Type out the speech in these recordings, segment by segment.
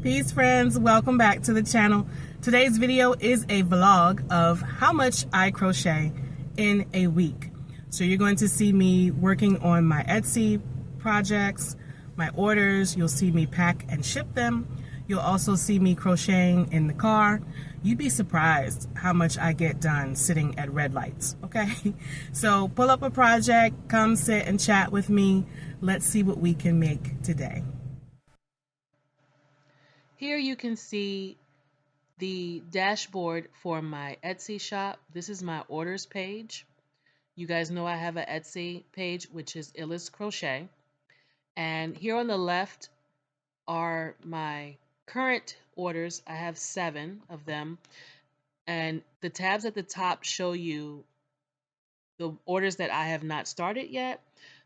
Peace friends, welcome back to the channel. Today's video is a vlog of how much I crochet in a week. So you're going to see me working on my Etsy projects, my orders. You'll see me pack and ship them. You'll also see me crocheting in the car. You'd be surprised how much I get done sitting at red lights, okay? So pull up a project, come sit and chat with me. Let's see what we can make today. Here you can see the dashboard for my Etsy shop. This is my orders page. You guys know I have an Etsy page, which is Illest Crochet. And here on the left are my current orders. I have 7 of them. And the tabs at the top show you the orders that I have not started yet,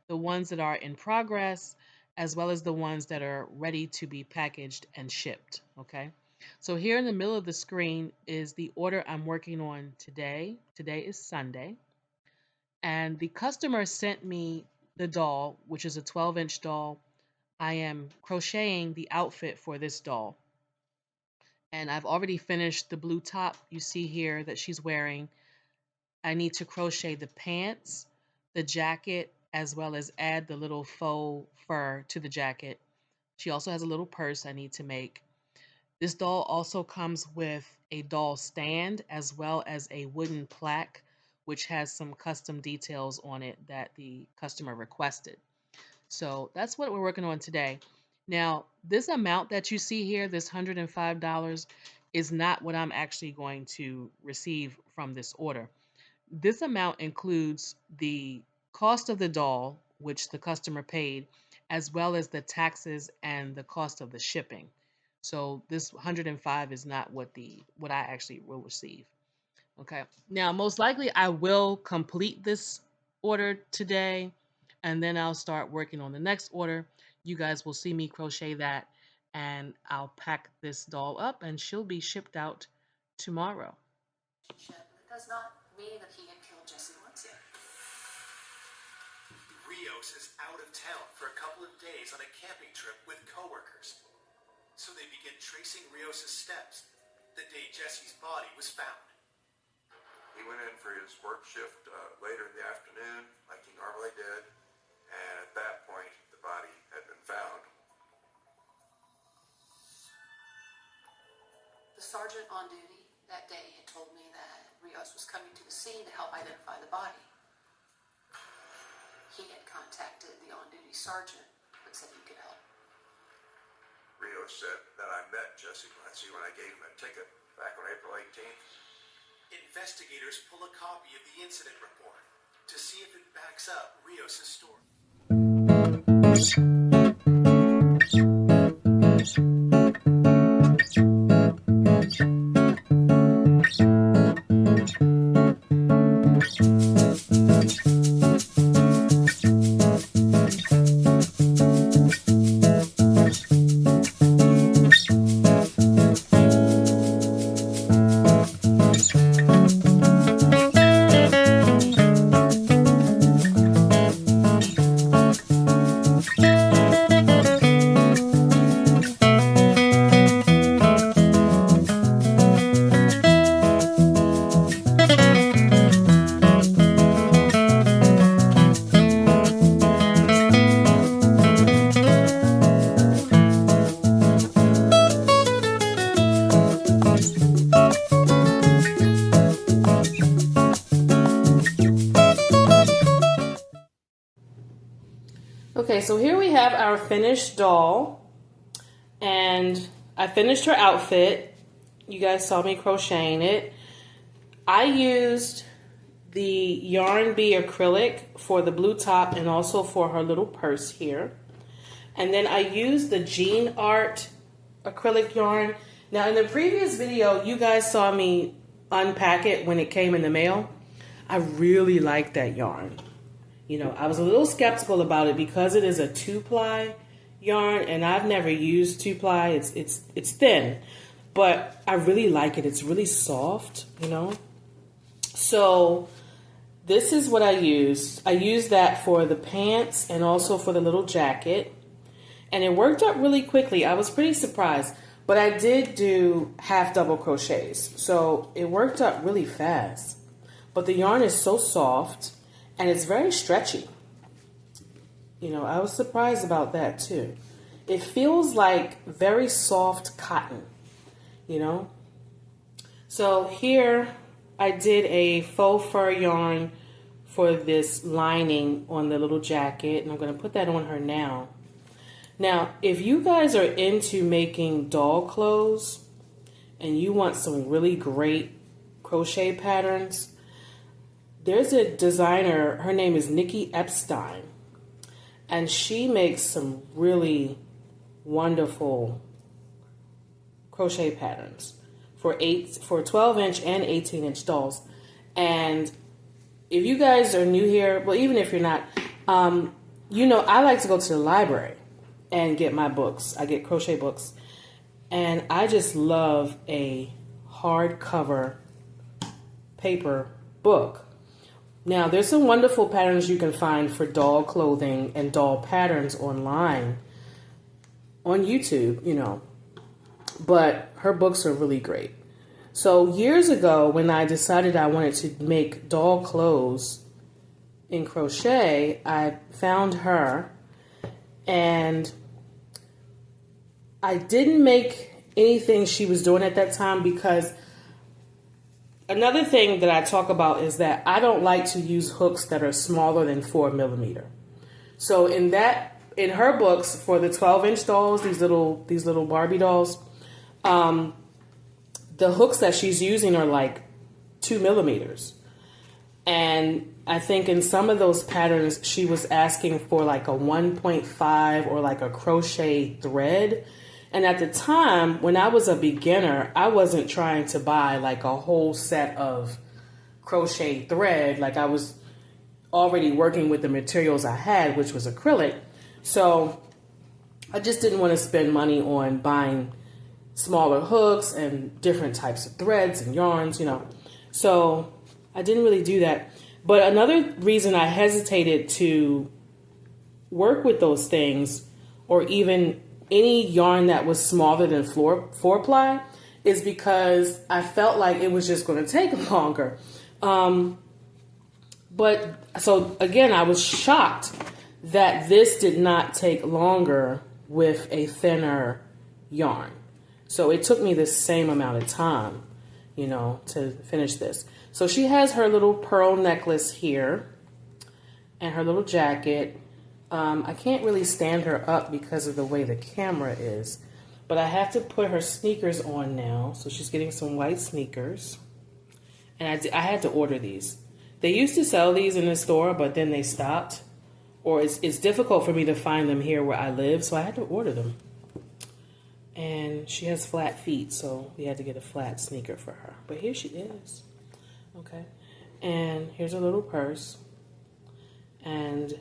the ones that are in progress, as well as the ones that are ready to be packaged and shipped, okay? So here in the middle of the screen is the order I'm working on today. Today is Sunday. And the customer sent me the doll, which is a 12-inch doll. I am crocheting the outfit for this doll. And I've already finished the blue top you see here that she's wearing. I need to crochet the pants, the jacket, as well as add the little faux fur to the jacket. She also has a little purse I need to make. This doll also comes with a doll stand as well as a wooden plaque, which has some custom details on it that the customer requested. So that's what we're working on today. Now, this amount that you see here, this $105, is not what I'm actually going to receive from this order. This amount includes the cost of the doll, which the customer paid, as well as the taxes and the cost of the shipping. So this 105 is not what I actually will receive. Okay. Now, most likely I will complete this order today, and then I'll start working on the next order. You guys will see me crochet that, and I'll pack this doll up, and she'll be shipped out tomorrow. It does not mean that he had killed Jesse once yet. Rios is out of town for a couple of days on a camping trip with coworkers. So they begin tracing Rios' steps the day Jesse's body was found. He went in for his work shift later in the afternoon, like he normally did, and at that point, the body had been found. The sergeant on duty that day had told me that Rios was coming to the scene to help identify the body. He had contacted the on-duty sergeant and said he could help. Rios said that I met Jesse Clancy when I gave him a ticket back on April 18th. Investigators pull a copy of the incident report to see if it backs up Rios' story. Okay, so here we have our finished doll, and I finished her outfit. You guys saw me crocheting it. I used the Yarn Bee acrylic for the blue top and also for her little purse here. And then I used the Jean Art acrylic yarn. Now in the previous video, you guys saw me unpack it when it came in the mail. I really like that yarn. You know, I was a little skeptical about it because it is a 2-ply yarn, and I've never used 2-ply. It's thin, but I really like it. It's really soft, you know. So this is what I used. I used that for the pants and also for the little jacket. And it worked out really quickly. I was pretty surprised. But I did do half double crochets, so it worked up really fast. But the yarn is so soft and it's very stretchy. You know, I was surprised about that too. It feels like very soft cotton, you know. So here I did a faux fur yarn for this lining on the little jacket, and I'm going to put that on her now. Now, if you guys are into making doll clothes and you want some really great crochet patterns, there's a designer, her name is Nikki Epstein, and she makes some really wonderful crochet patterns for 12-inch and 18-inch dolls. And if you guys are new here, well, even if you're not, you know, I like to go to the library and get my books. I get crochet books. And I just love a hardcover paper book. Now, there's some wonderful patterns you can find for doll clothing and doll patterns online on YouTube, you know. But her books are really great. So years ago, when I decided I wanted to make doll clothes in crochet, I found her, and I didn't make anything she was doing at that time, because another thing that I talk about is that I don't like to use hooks that are smaller than 4 millimeter. So in her books for the 12-inch dolls, these little Barbie dolls, the hooks that she's using are like 2 millimeters. And I think in some of those patterns, she was asking for like a 1.5 or like a crochet thread. And at the time, when I was a beginner, I wasn't trying to buy like a whole set of crochet thread. Like, I was already working with the materials I had, which was acrylic. So I just didn't want to spend money on buying smaller hooks and different types of threads and yarns, you know. So I didn't really do that. But another reason I hesitated to work with those things, or even any yarn that was smaller than 4-ply, is because I felt like it was just going to take longer. But so again, I was shocked that this did not take longer with a thinner yarn. So it took me the same amount of time, you know, to finish this. So she has her little pearl necklace here and her little jacket. I can't really stand her up because of the way the camera is, but I have to put her sneakers on now. So she's getting some white sneakers, and I had to order these. They used to sell these in the store, but then they stopped, or it's difficult for me to find them here where I live, so I had to order them. And she has flat feet, so we had to get a flat sneaker for her. But here she is. Okay. And here's her little purse. And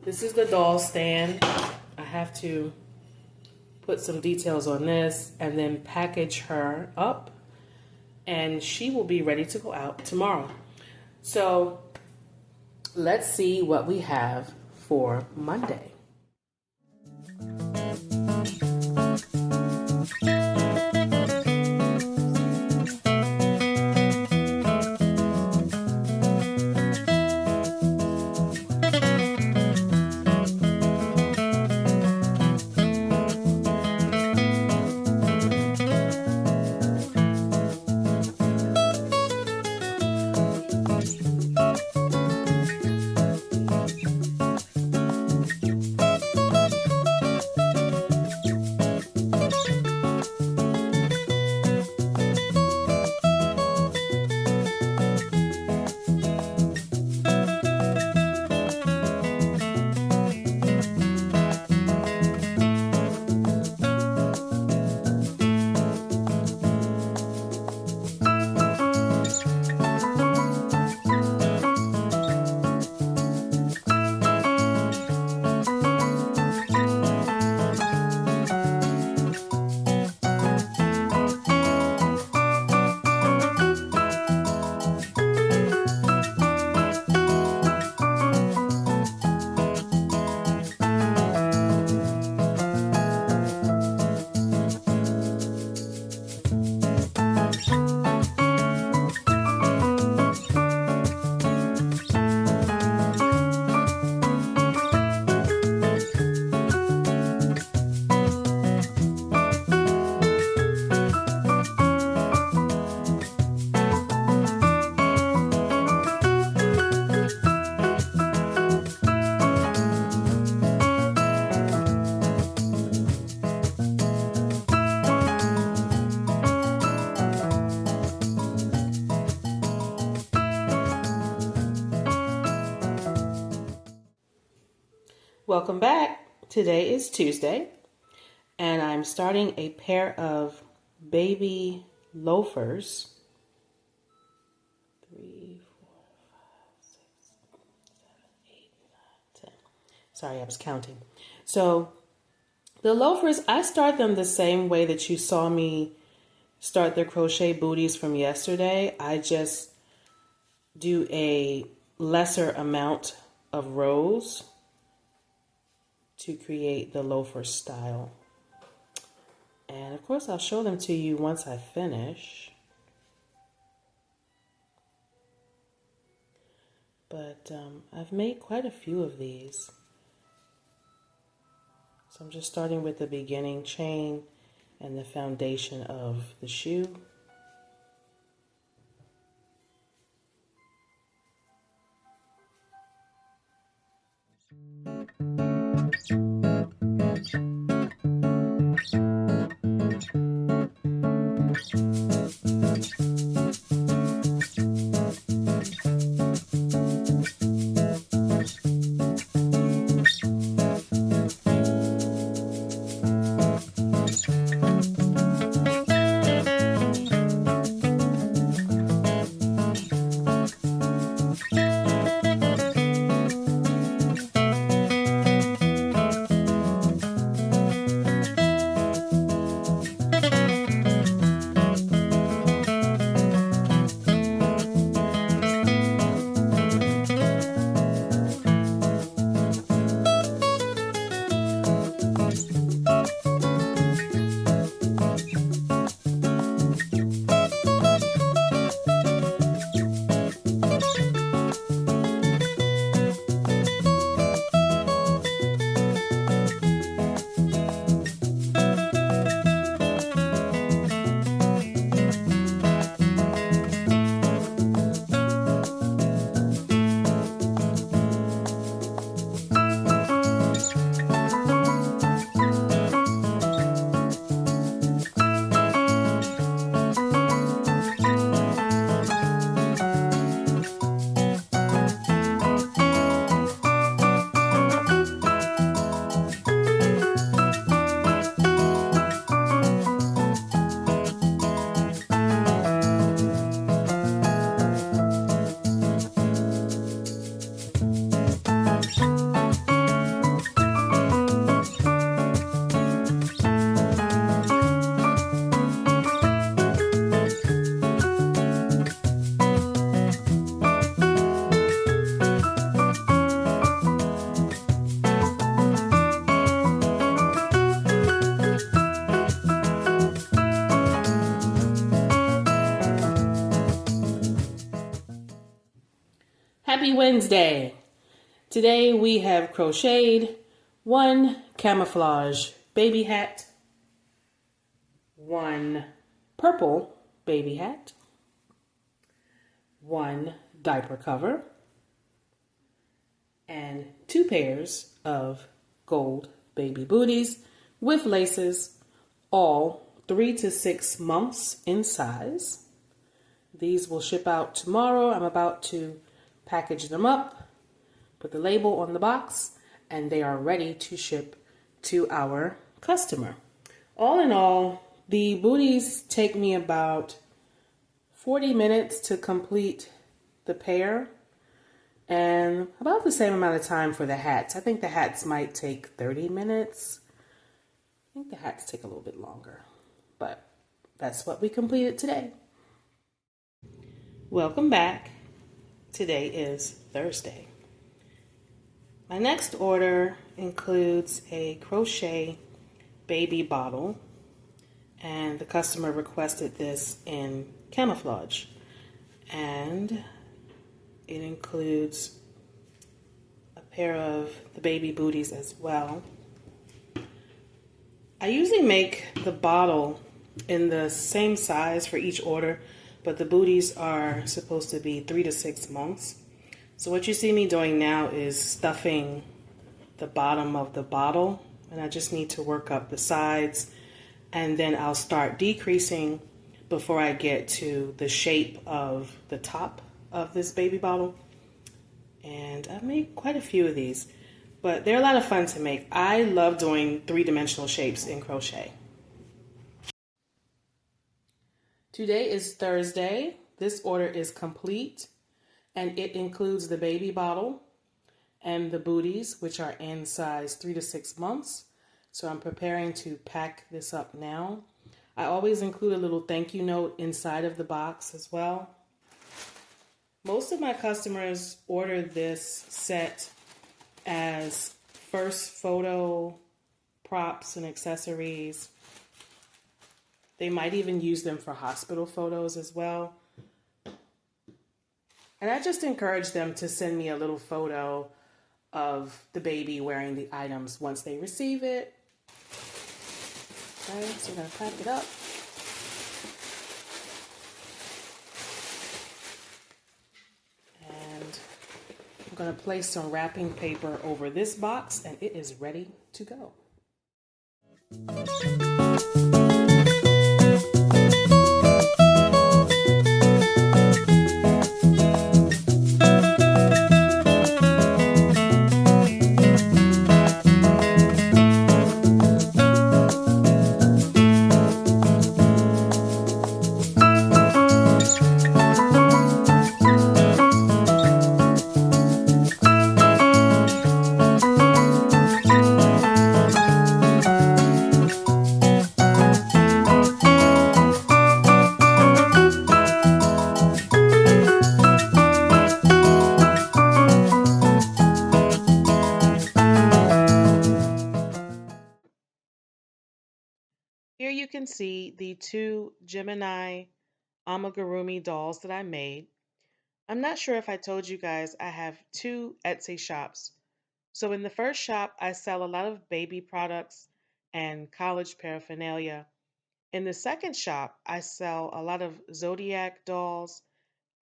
this is the doll stand. I have to put some details on this and then package her up. And she will be ready to go out tomorrow. So let's see what we have for Monday. Welcome back. Today is Tuesday, and I'm starting a pair of baby loafers. 3, 4, 5, 6, 7, 8, 9, 10. Sorry, I was counting. So the loafers, I start them the same way that you saw me start the crochet booties from yesterday. I just do a lesser amount of rows to create the loafer style. And of course, I'll show them to you once I finish. But I've made quite a few of these. So I'm just starting with the beginning chain and the foundation of the shoe. Happy Wednesday! Today we have crocheted 1 camouflage baby hat, 1 purple baby hat, 1 diaper cover, and 2 pairs of gold baby booties with laces, all 3 to 6 months in size. These will ship out tomorrow. I'm about to package them up, put the label on the box, and they are ready to ship to our customer. All in all, the booties take me about 40 minutes to complete the pair and about the same amount of time for the hats. I think the hats might take 30 minutes. I think the hats take a little bit longer, but that's what we completed today. Welcome back. Today is Thursday. My next order includes a crochet baby bottle, and the customer requested this in camouflage, and it includes a pair of the baby booties as well. I usually make the bottle in the same size for each order, but the booties are supposed to be 3 to 6 months. So what you see me doing now is stuffing the bottom of the bottle, and I just need to work up the sides, and then I'll start decreasing before I get to the shape of the top of this baby bottle. And I've made quite a few of these. But they're a lot of fun to make. I love doing three-dimensional shapes in crochet. Today is Thursday. This order is complete, and it includes the baby bottle and the booties, which are in size 3 to 6 months. So I'm preparing to pack this up now. I always include a little thank you note inside of the box as well. Most of my customers order this set as first photo props and accessories. They might even use them for hospital photos as well. And I just encourage them to send me a little photo of the baby wearing the items once they receive it. Okay, so we're going to pack it up. And I'm going to place some wrapping paper over this box, and it is ready to go. Here you can see the 2 Gemini amigurumi dolls that I made. I'm not sure if I told you guys I have 2 Etsy shops. So in the first shop, I sell a lot of baby products and college paraphernalia. In the second shop, I sell a lot of zodiac dolls,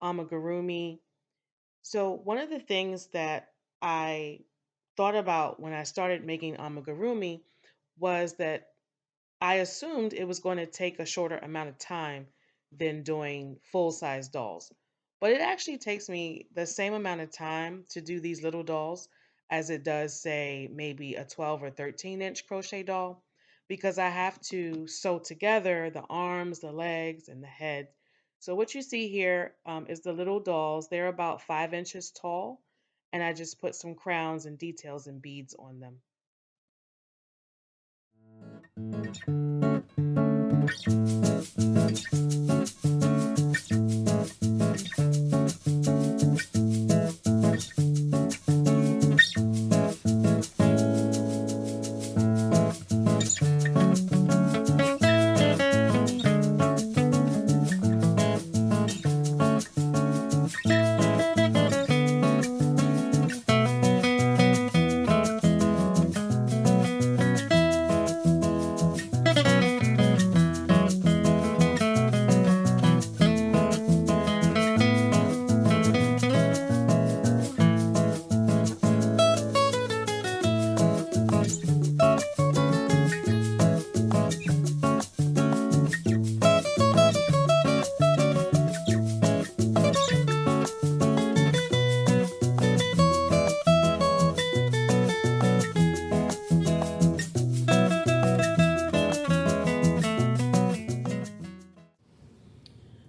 amigurumi. So one of the things that I thought about when I started making amigurumi was that I assumed it was going to take a shorter amount of time than doing full-size dolls. But it actually takes me the same amount of time to do these little dolls as it does, say, maybe a 12 or 13-inch crochet doll, because I have to sew together the arms, the legs, and the head. So what you see here is the little dolls. They're about 5 inches tall, and I just put some crowns and details and beads on them.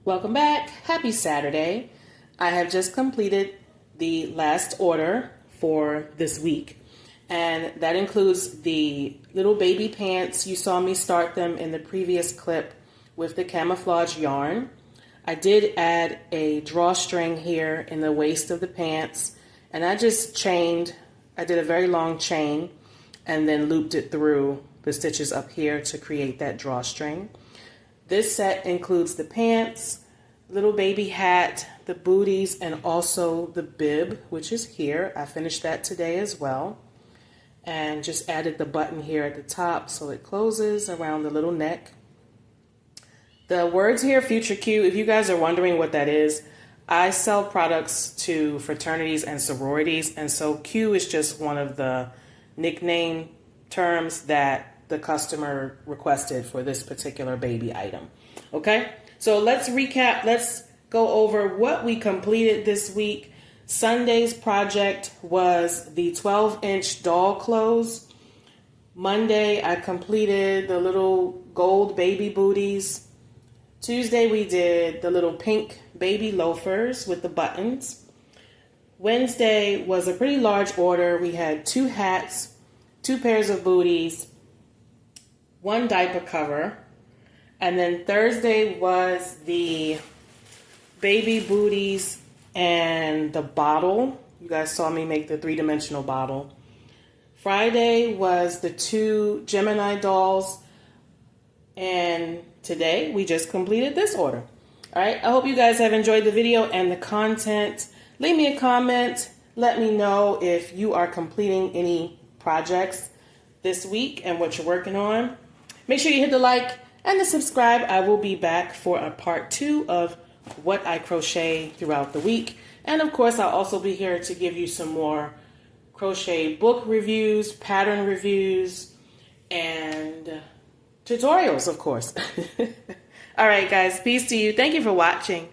Welcome back. Happy Saturday. I have just completed the last order for this week, and that includes the little baby pants. You saw me start them in the previous clip with the camouflage yarn. I did add a drawstring here in the waist of the pants, and I just chained. I did a very long chain and then looped it through the stitches up here to create that drawstring. This set includes the pants, little baby hat, the booties, and also the bib, which is here. I finished that today as well. And just added the button here at the top so it closes around the little neck. The words here, Future Q, if you guys are wondering what that is, I sell products to fraternities and sororities, and so Q is just one of the nickname terms that the customer requested for this particular baby item. Okay, so let's recap. Let's go over what we completed this week. Sunday's project was the 12-inch doll clothes. Monday, I completed the little gold baby booties. Tuesday, we did the little pink baby loafers with the buttons. Wednesday was a pretty large order. We had 2 hats, 2 pairs of booties, 1 diaper cover. And then Thursday was the baby booties and the bottle. You guys saw me make the 3-dimensional bottle. Friday was the 2 Gemini dolls. And today we just completed this order. All right, I hope you guys have enjoyed the video and the content. Leave me a comment. Let me know if you are completing any projects this week and what you're working on. Make sure you hit the like and the subscribe. I will be back for a part 2 of what I crochet throughout the week. And of course, I'll also be here to give you some more crochet book reviews, pattern reviews, and tutorials, of course. All right, guys, peace to you. Thank you for watching.